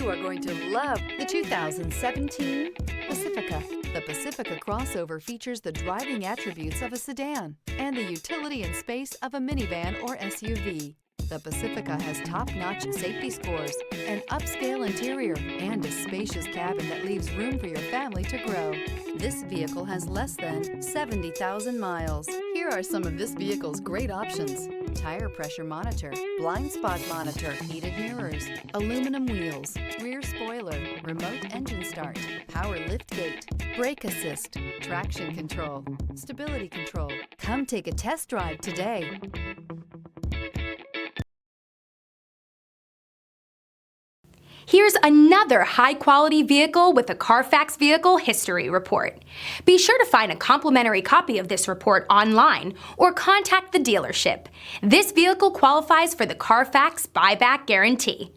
You are going to love the 2017 Pacifica. The Pacifica crossover features the driving attributes of a sedan and the utility and space of a minivan or SUV. The Pacifica has top-notch safety scores, an upscale interior, and a spacious cabin that leaves room for your family to grow. This vehicle has less than 70,000 miles. Here are some of this vehicle's great options: tire pressure monitor, blind spot monitor, heated mirrors, aluminum wheels, rear spoiler, remote engine start, power liftgate, brake assist, traction control, stability control. Come take a test drive today. Here's another high-quality vehicle with a Carfax Vehicle History Report. Be sure to find a complimentary copy of this report online or contact the dealership. This vehicle qualifies for the Carfax Buyback Guarantee.